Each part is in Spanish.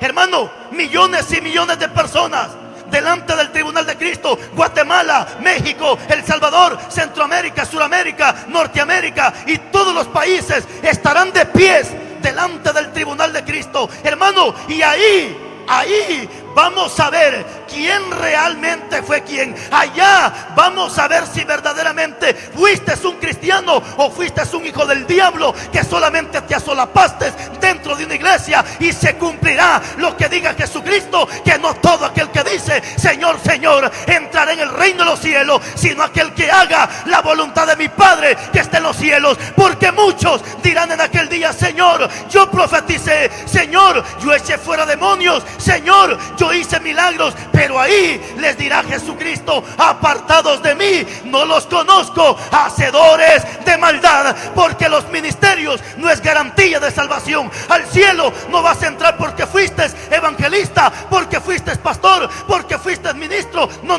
Hermano, millones y millones de personas delante del tribunal de Cristo. Guatemala, México, El Salvador, Centroamérica, Suramérica, Norteamérica y todos los países estarán de pies delante del tribunal de Cristo, hermano. Y ahí vamos a ver quién realmente fue quién. Allá vamos a ver si verdaderamente fuiste un cristiano o fuiste un hijo del diablo que solamente te asolapaste dentro de una iglesia. Y se cumplirá lo que diga Jesucristo, que no todo aquel que dice Señor, Señor entrará en el reino de los cielos, sino aquel que haga la voluntad de mi Padre que está en los cielos. Porque muchos dirán en aquel día: Señor, yo profeticé, Señor, yo eché fuera demonios, Señor, yo hice milagros. Pero ahí les dirá Jesucristo: apartados de mí, no los conozco, hacedores de maldad. Porque los ministerios no es garantía de salvación. Al cielo no vas a entrar porque fuiste evangelista, porque fuiste pastor, porque fuiste ministro. No.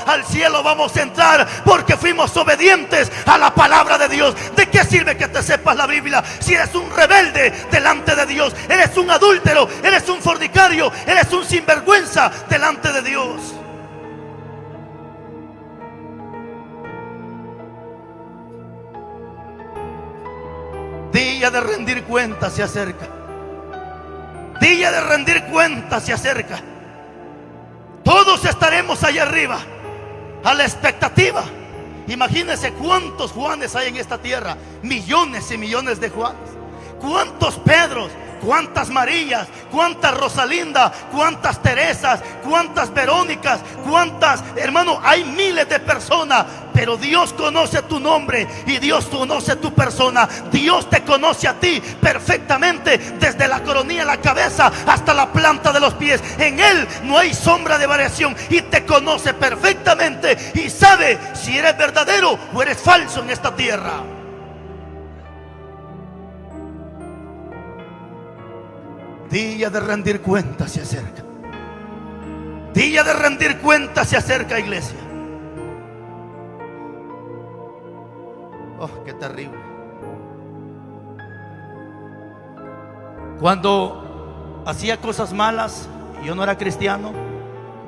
Al cielo vamos a entrar porque fuimos obedientes a la palabra de Dios. ¿De qué sirve que te sepas la Biblia si eres un rebelde delante de Dios? Eres un adúltero, eres un fornicario, eres un sinvergüenza delante de Dios. Día de rendir cuentas se acerca. Día de rendir cuentas se acerca. Todos estaremos allá arriba a la expectativa. Imagínense cuántos Juanes hay en esta tierra. Millones y millones de Juanes. Cuántos Pedros, cuántas Marías, cuántas Rosalinda, cuántas Teresas, cuántas Verónicas, cuántas, hermano, hay miles de personas. Pero Dios conoce tu nombre y Dios conoce tu persona. Dios te conoce a ti perfectamente, desde la coronilla de la cabeza hasta la planta de los pies. En Él no hay sombra de variación y te conoce perfectamente y sabe si eres verdadero o eres falso en esta tierra. Día de rendir cuentas se acerca. Día de rendir cuentas se acerca, iglesia. Oh, qué terrible. Cuando hacía cosas malas y yo no era cristiano,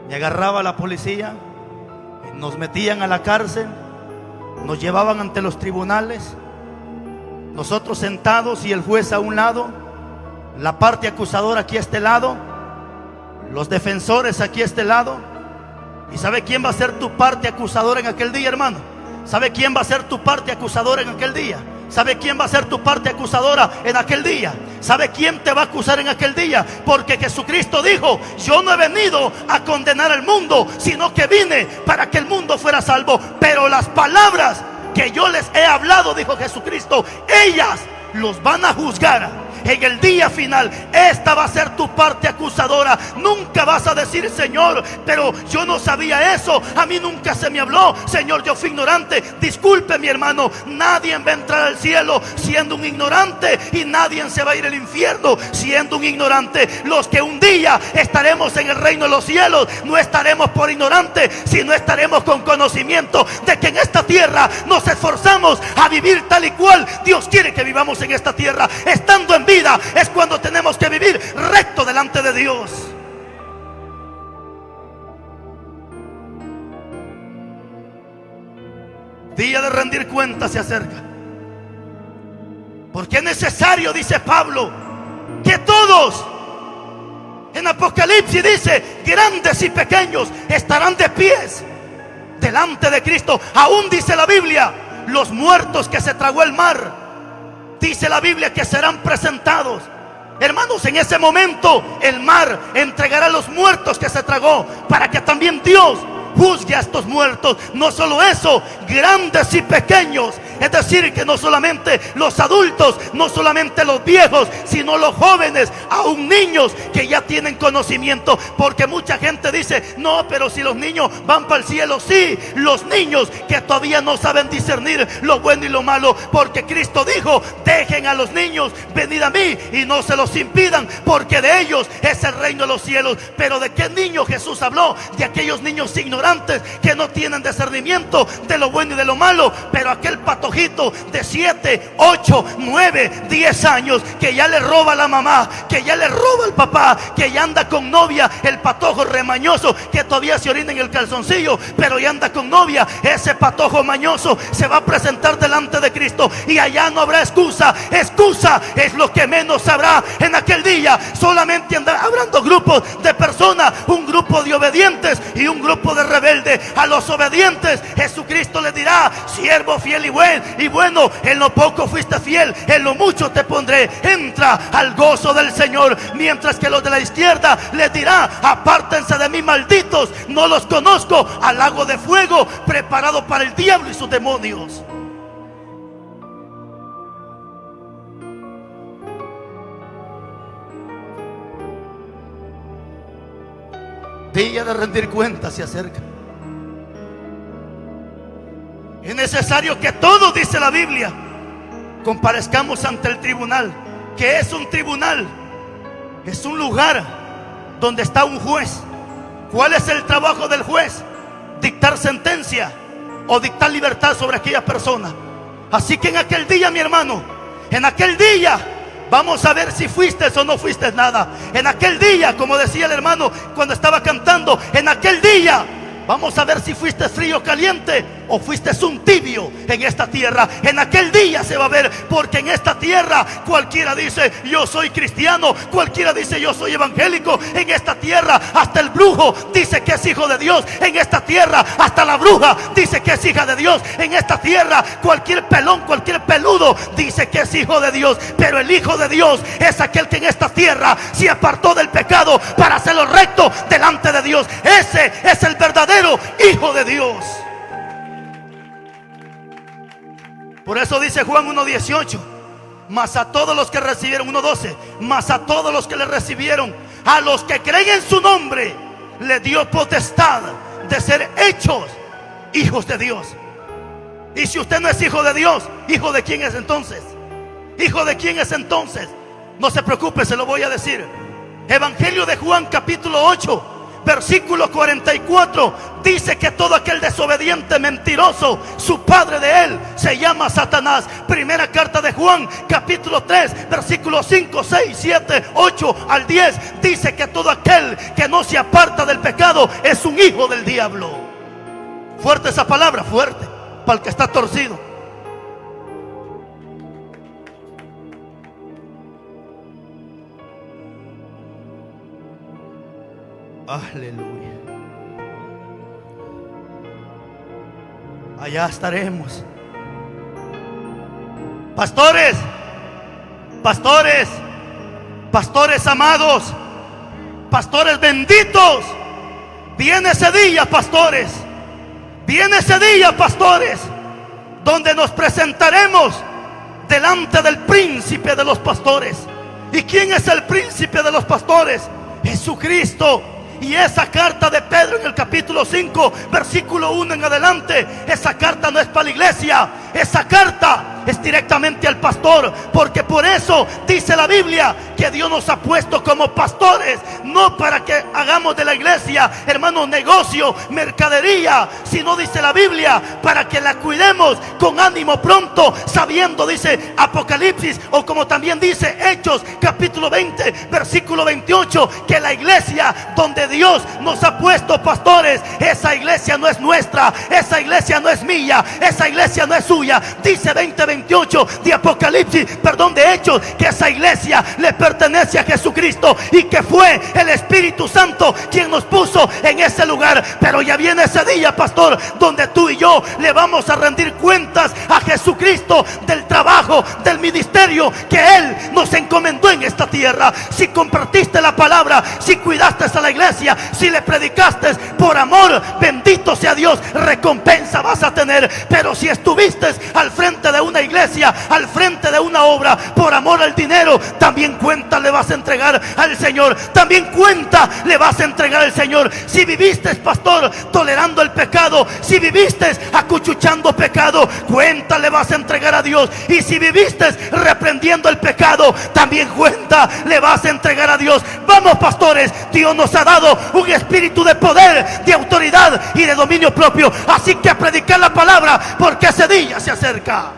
me agarraba la policía, nos metían a la cárcel, nos llevaban ante los tribunales, nosotros sentados y el juez a un lado, la parte acusadora aquí a este lado, los defensores aquí a este lado. ¿Y sabe quién va a ser tu parte acusadora en aquel día, hermano? ¿Sabe quién va a ser tu parte acusadora en aquel día? ¿Sabe quién va a ser tu parte acusadora en aquel día? ¿Sabe quién te va a acusar en aquel día? Porque Jesucristo dijo: yo no he venido a condenar al mundo, sino que vine para que el mundo fuera salvo. Pero las palabras que yo les he hablado, dijo Jesucristo, ellas los van a juzgar en el día final. Esta va a ser tu parte acusadora. Nunca vas a decir: Señor, pero yo no sabía eso, a mí nunca se me habló, Señor, yo fui ignorante. Disculpe, mi hermano, nadie va a entrar al cielo siendo un ignorante y nadie se va a ir al infierno siendo un ignorante. Los que un día estaremos en el reino de los cielos no estaremos por ignorantes, sino estaremos con conocimiento de que en esta tierra nos esforzamos a vivir tal y cual Dios quiere que vivamos en esta tierra. Estando en vida es cuando tenemos que vivir recto delante de Dios. Día de rendir cuentas se acerca. Porque es necesario, dice Pablo, que todos, en Apocalipsis dice, grandes y pequeños estarán de pies delante de Cristo. Aún dice la Biblia, los muertos que se tragó el mar, dice la Biblia que serán presentados. Hermanos, en ese momento el mar entregará a los muertos que se tragó, para que también Dios juzgue a estos muertos. No solo eso, grandes y pequeños. Es decir, que no solamente los adultos, no solamente los viejos, sino los jóvenes, aún niños que ya tienen conocimiento. Porque mucha gente dice: no, pero si los niños van para el cielo. Sí, los niños que todavía no saben discernir lo bueno y lo malo. Porque Cristo dijo: dejen a los niños venir a mí y no se los impidan, porque de ellos es el reino de los cielos. Pero ¿de qué niños Jesús habló? De aquellos niños ignorantes que no tienen discernimiento de lo bueno y de lo malo. Pero aquel patojito patojitos de 7, 8, 9, 10 años, que ya le roba a la mamá, que ya le roba al papá, que ya anda con novia, el patojo remañoso, que todavía se orina en el calzoncillo, pero ya anda con novia. Ese patojo mañoso se va a presentar delante de Cristo y allá no habrá excusa. Excusa es lo que menos habrá en aquel día. Solamente habrán dos grupos de personas, un grupo de obedientes y un grupo de rebeldes. A los obedientes Jesucristo les dirá: siervo fiel y bueno, en lo poco fuiste fiel, en lo mucho te pondré, entra al gozo del Señor. Mientras que los de la izquierda les dirá: apártense de mí, malditos, no los conozco, al lago de fuego preparado para el diablo y sus demonios. Día de rendir cuentas se acerca. Es necesario que todos, dice la Biblia, comparezcamos ante el tribunal. ¿Qué es un tribunal? Es un lugar donde está un juez. ¿Cuál es el trabajo del juez? Dictar sentencia o dictar libertad sobre aquella persona. Así que en aquel día, mi hermano, en aquel día vamos a ver si fuiste o no fuiste nada. En aquel día, como decía el hermano cuando estaba cantando, en aquel día vamos a ver si fuiste frío o caliente o fuiste un tibio en esta tierra. En aquel día se va a ver, porque en esta tierra cualquiera dice: yo soy cristiano, cualquiera dice: yo soy evangélico. En esta tierra hasta el brujo dice que es hijo de Dios. En esta tierra hasta la bruja dice que es hija de Dios. En esta tierra cualquier pelón, cualquier peludo dice que es hijo de Dios. Pero el hijo de Dios es aquel que en esta tierra se apartó del pecado para hacerlo recto delante de Dios. Ese es el verdadero hijo de Dios. Por eso dice Juan 1:18: mas a todos los que recibieron, 1:12, mas a todos los que le recibieron, a los que creen en su nombre, le dio potestad de ser hechos hijos de Dios. Y si usted no es hijo de Dios, ¿hijo de quién es entonces? ¿Hijo de quién es entonces? No se preocupe, se lo voy a decir. Evangelio de Juan capítulo 8, versículo 44, dice que todo aquel desobediente, mentiroso, su padre de él se llama Satanás. Primera carta de Juan capítulo 3, versículos 5, 6, 7, 8 al 10, dice que todo aquel que no se aparta del pecado es un hijo del diablo. Fuerte esa palabra, fuerte, para el que está torcido. Aleluya. Allá estaremos. Pastores, pastores, pastores amados, pastores benditos, viene ese día, pastores, viene ese día, pastores, donde nos presentaremos delante del príncipe de los pastores. ¿Y quién es el príncipe de los pastores? Jesucristo. Y esa carta de Pedro en el capítulo 5, versículo 1 en adelante, esa carta no es para la iglesia, esa carta es directamente al pastor. Porque por eso dice la Biblia que Dios nos ha puesto como pastores, no para que hagamos de la iglesia, hermano, negocio, mercadería, sino, dice la Biblia, para que la cuidemos con ánimo pronto, sabiendo, dice Apocalipsis, o como también dice Hechos capítulo 20, versículo 28, que la iglesia donde Dios nos ha puesto pastores, esa iglesia no es nuestra, esa iglesia no es mía, esa iglesia no es suya. Dice 20:28 de Apocalipsis, perdón, de Hechos, que esa iglesia le pertenece a Jesucristo y que fue el Espíritu Santo quien nos puso en ese lugar. Pero ya viene ese día, pastor, donde tú y yo le vamos a rendir cuentas a Jesucristo del trabajo, del ministerio que Él nos encomendó en esta tierra. Si compartiste la palabra, si cuidaste a la iglesia, si le predicaste por amor, bendito sea Dios, recompensa vas a tener. Pero si estuviste al frente de una iglesia, al frente de una obra, por amor al dinero, también cuenta le vas a entregar al Señor, también cuenta le vas a entregar al Señor. Si viviste, pastor, tolerando el pecado, si viviste acuchuchando pecado, cuenta le vas a entregar a Dios. Y si viviste reprendiendo el pecado, también cuenta le vas a entregar a Dios. Vamos, pastores, Dios nos ha dado un espíritu de poder, de autoridad y de dominio propio. Así que a predicar la palabra, porque ese día se acerca.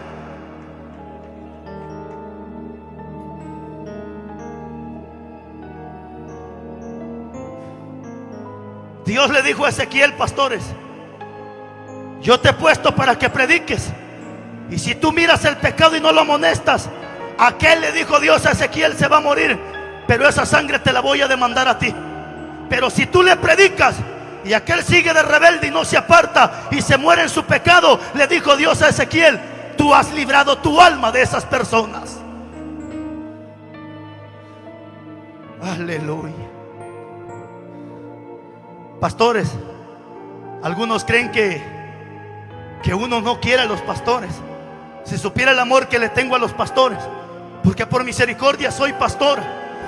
Dios le dijo a Ezequiel, pastores, yo te he puesto para que prediques, y si tú miras el pecado y no lo amonestas, aquel, le dijo Dios a Ezequiel, se va a morir, pero esa sangre te la voy a demandar a ti. Pero si tú le predicas y aquel sigue de rebelde y no se aparta y se muere en su pecado, le dijo Dios a Ezequiel, tú has librado tu alma de esas personas. Aleluya. Pastores, algunos creen que uno no quiere a los pastores. Si supiera el amor que le tengo a los pastores, porque por misericordia soy pastor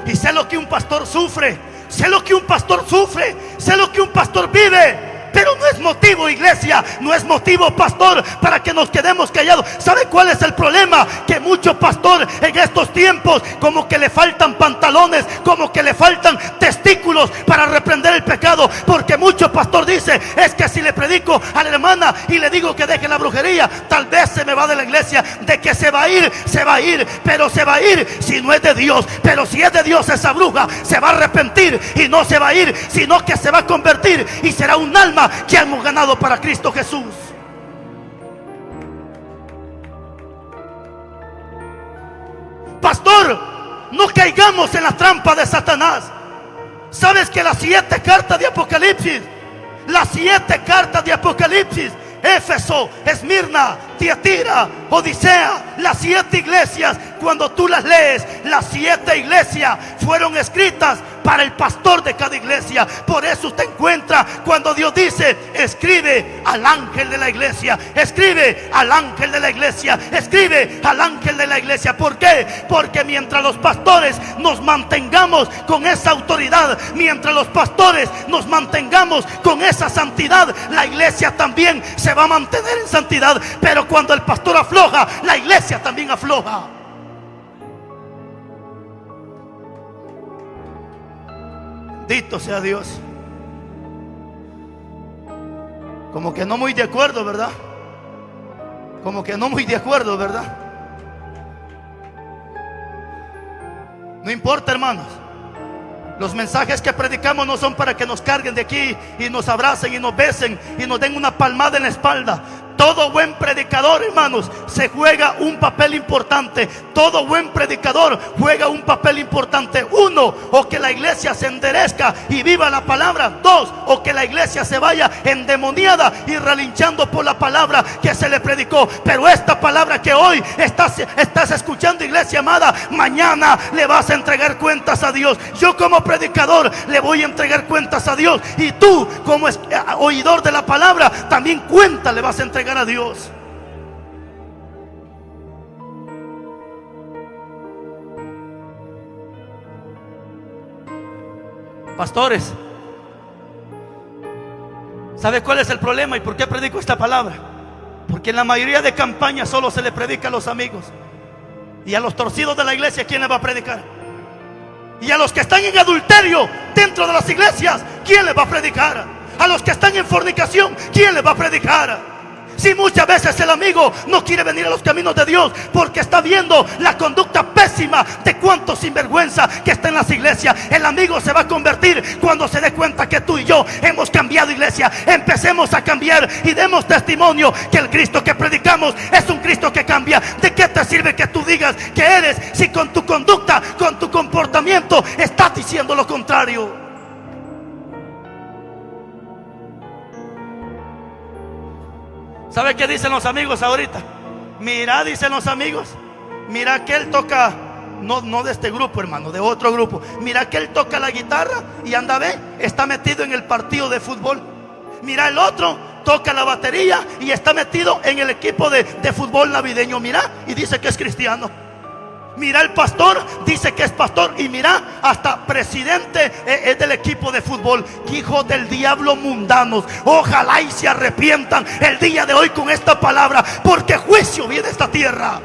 y sé lo que un pastor sufre, sé lo que un pastor sufre, sé lo que un pastor vive. Pero no es motivo, iglesia, no es motivo, pastor, para que nos quedemos callados. ¿Sabe cuál es el problema? Que mucho pastor en estos tiempos como que le faltan pantalones, como que le faltan testículos para reprender el pecado. Porque mucho pastor dice, es que si le predico a la hermana y le digo que deje la brujería, tal vez se me va de la iglesia. De que se va a ir, se va a ir, pero se va a ir si no es de Dios. Pero si es de Dios, esa bruja se va a arrepentir y no se va a ir, sino que se va a convertir y será un alma que hemos ganado para Cristo Jesús. Pastor, no caigamos en la trampa de Satanás. ¿Sabes que las 7 cartas de Apocalipsis, las 7 cartas de Apocalipsis, Éfeso, Esmirna, Tiatira, Odisea, las 7 iglesias, cuando tú las lees, las 7 iglesias fueron escritas para el pastor de cada iglesia? Por eso usted encuentra cuando Dios dice, escribe al ángel de la iglesia, escribe al ángel de la iglesia, escribe al ángel de la iglesia. ¿Por qué? Porque mientras los pastores nos mantengamos con esa autoridad, mientras los pastores nos mantengamos con esa santidad, la iglesia también se va a mantener en santidad. Pero cuando el pastor afloja, la iglesia también afloja. Bendito sea Dios. Como que no muy de acuerdo, ¿verdad? Como que no muy de acuerdo, ¿verdad? No importa, hermanos. Los mensajes que predicamos no son para que nos carguen de aquí y nos abracen y nos besen y nos den una palmada en la espalda. Todo buen predicador, hermanos, se juega un papel importante. Todo buen predicador juega un papel importante. 1, o que la iglesia se enderezca y viva la palabra. 2, o que la iglesia se vaya endemoniada y relinchando por la palabra que se le predicó. Pero esta palabra que hoy estás escuchando, iglesia amada, mañana le vas a entregar cuentas a Dios. Yo como predicador le voy a entregar cuentas a Dios, y tú como oidor de la palabra también cuenta le vas a entregar a Dios. Pastores, ¿sabe cuál es el problema y por qué predico esta palabra? Porque en la mayoría de campañas solo se le predica a los amigos, y a los torcidos de la iglesia, ¿quién le va a predicar? Y a los que están en adulterio dentro de las iglesias, ¿quién le va a predicar? A los que están en fornicación, ¿quién le va a predicar? Si muchas veces el amigo no quiere venir a los caminos de Dios porque está viendo la conducta pésima de cuántos sinvergüenza que está en las iglesias, el amigo se va a convertir cuando se dé cuenta que tú y yo hemos cambiado, iglesia. Empecemos a cambiar y demos testimonio que el Cristo que predicamos es un Cristo que cambia. ¿De qué te sirve que tú digas que eres si con tu conducta, con tu comportamiento estás diciendo lo contrario? ¿Sabe qué dicen los amigos ahorita? Mira, dicen los amigos, mira que él toca, no de este grupo, hermano, de otro grupo. Mira que él toca la guitarra y anda, ve, está metido en el partido de fútbol. Mira, el otro toca la batería y está metido en el equipo de fútbol navideño. Mira, y dice que es cristiano. Mira, el pastor dice que es pastor, y mira, hasta presidente es del equipo de fútbol. Hijos del diablo mundanos, ojalá y se arrepientan el día de hoy con esta palabra, porque juicio viene a esta tierra.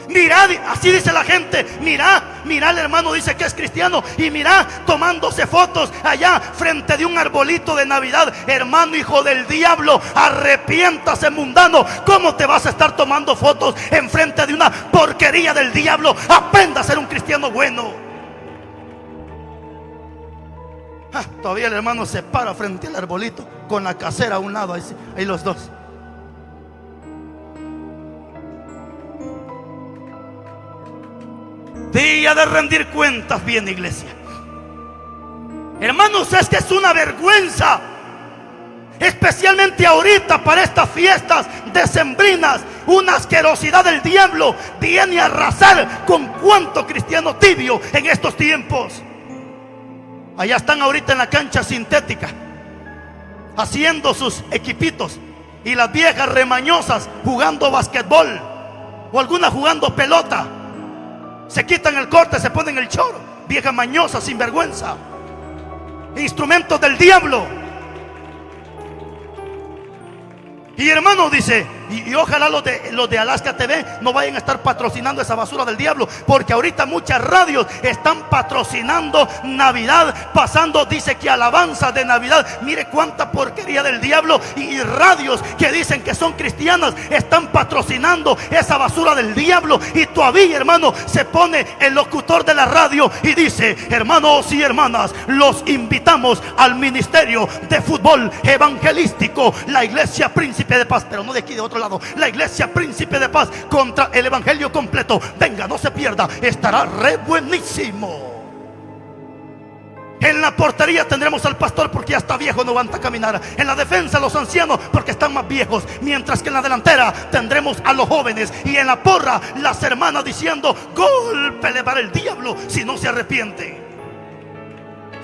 Mirad, así dice la gente. Mira, el hermano dice que es cristiano, y mira, tomándose fotos allá frente de un arbolito de Navidad. Hermano, hijo del diablo, arrepiéntase, mundano. ¿Cómo te vas a estar tomando fotos enfrente de una porquería del diablo? Aprenda a ser un cristiano bueno. Todavía el hermano se para frente al arbolito con la casera a un lado, ahí los dos. Día de rendir cuentas, bien, iglesia. Hermanos, es que es una vergüenza, especialmente ahorita para estas fiestas decembrinas, una asquerosidad del diablo viene a arrasar con cuanto cristiano tibio en estos tiempos. Allá están ahorita en la cancha sintética haciendo sus equipitos, y las viejas remañosas jugando basquetbol, o algunas jugando pelota. Se quitan el corte, se ponen el choro. Vieja mañosa, sin vergüenza. Instrumentos del diablo. Y hermano, dice, y ojalá los de Alaska TV no vayan a estar patrocinando esa basura del diablo, porque ahorita muchas radios están patrocinando Navidad, pasando, dice que alabanza de Navidad. Mire cuánta porquería del diablo. Y radios que dicen que son cristianas están patrocinando esa basura del diablo. Y todavía, hermano, se pone el locutor de la radio y dice: hermanos y hermanas, los invitamos al ministerio de fútbol evangelístico, la iglesia Príncipe de Paz, pero no de aquí, de otro lado, la iglesia Príncipe de Paz, contra el evangelio completo. Venga, no se pierda, estará re buenísimo. En la portería tendremos al pastor porque ya está viejo, no aguanta caminar. En la defensa los ancianos porque están más viejos. Mientras que en la delantera tendremos a los jóvenes. Y en la porra las hermanas diciendo: golpele para el diablo si no se arrepiente.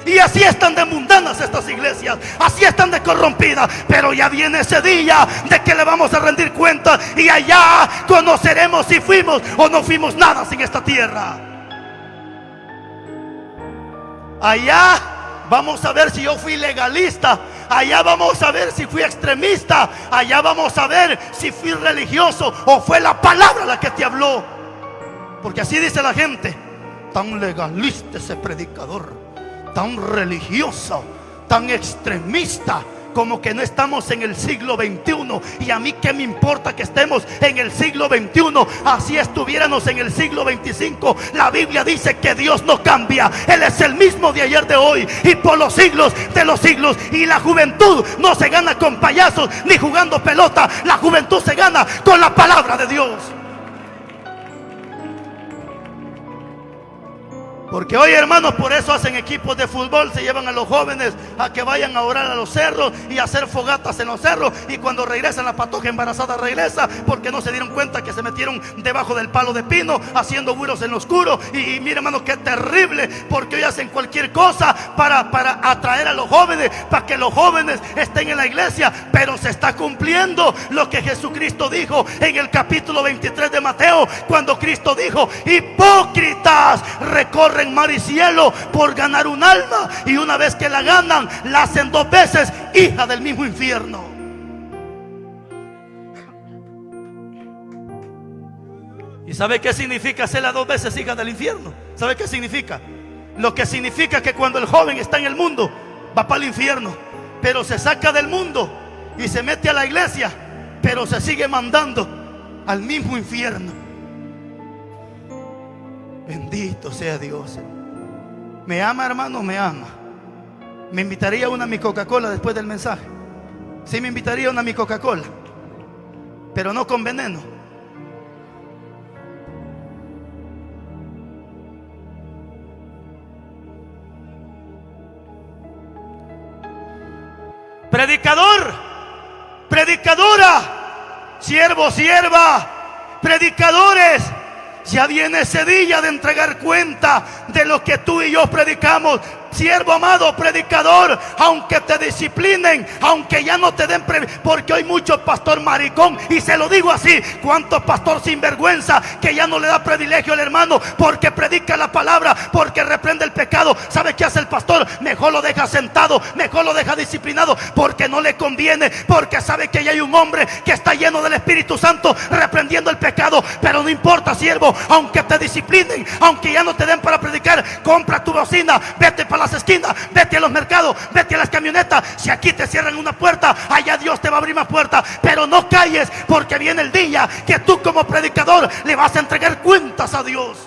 Y así están de mundanas estas iglesias, así están de corrompidas. Pero ya viene ese día de que le vamos a rendir cuenta, y allá conoceremos si fuimos o no fuimos nada en esta tierra. Allá vamos a ver si yo fui legalista, allá vamos a ver si fui extremista, allá vamos a ver si fui religioso o fue la palabra la que te habló. Porque así dice la gente: tan legalista ese predicador, tan religioso, tan extremista, como que no estamos en el siglo XXI. Y a mí qué me importa que estemos en el siglo XXI, así estuviéramos en el siglo XXV. La Biblia dice que Dios no cambia, Él es el mismo de ayer, de hoy y por los siglos de los siglos. Y la juventud no se gana con payasos ni jugando pelota, la juventud se gana con la palabra de Dios. Porque hoy, hermanos, por eso hacen equipos de fútbol, se llevan a los jóvenes a que vayan a orar a los cerros y a hacer fogatas en los cerros. Y cuando regresan, la patoja embarazada regresa, porque no se dieron cuenta que se metieron debajo del palo de pino haciendo buros en lo oscuro. Y mire, hermano, qué terrible, porque hoy hacen cualquier cosa para atraer a los jóvenes, para que los jóvenes estén en la iglesia. Pero se está cumpliendo lo que Jesucristo dijo en el capítulo 23 de Mateo, cuando Cristo dijo: hipócritas, recorren mar y cielo por ganar un alma, y una vez que la ganan, la hacen dos veces hija del mismo infierno. ¿Y sabe qué significa hacerla dos veces hija del infierno? ¿Sabe qué significa? Lo que significa que cuando el joven está en el mundo, va para el infierno, pero se saca del mundo y se mete a la iglesia, pero se sigue mandando al mismo infierno. Bendito sea Dios. ¿Me ama, hermano? Me ama. ¿Me invitaría una a mi Coca-Cola después del mensaje? Sí, me invitaría una a mi Coca-Cola, pero no con veneno. Predicador, predicadora, siervo, sierva, predicadores, ya viene ese día de entregar cuenta de lo que tú y yo predicamos. Siervo amado, predicador, aunque te disciplinen, aunque ya no te den porque hay mucho pastor maricón, y se lo digo así: cuánto pastor sinvergüenza que ya no le da privilegio al hermano porque predica la palabra, porque reprende el pecado. ¿Sabe qué hace el pastor? Mejor lo deja sentado, mejor lo deja disciplinado, porque no le conviene, porque sabe que ya hay un hombre que está lleno del Espíritu Santo reprendiendo el pecado. Pero no importa, siervo, aunque te disciplinen, aunque ya no te den para predicar, compra tu bocina, vete para las esquinas, vete a los mercados, vete a las camionetas. Si aquí te cierran una puerta, allá Dios te va a abrir más puertas. Pero no calles, porque viene el día que tú como predicador le vas a entregar cuentas a Dios.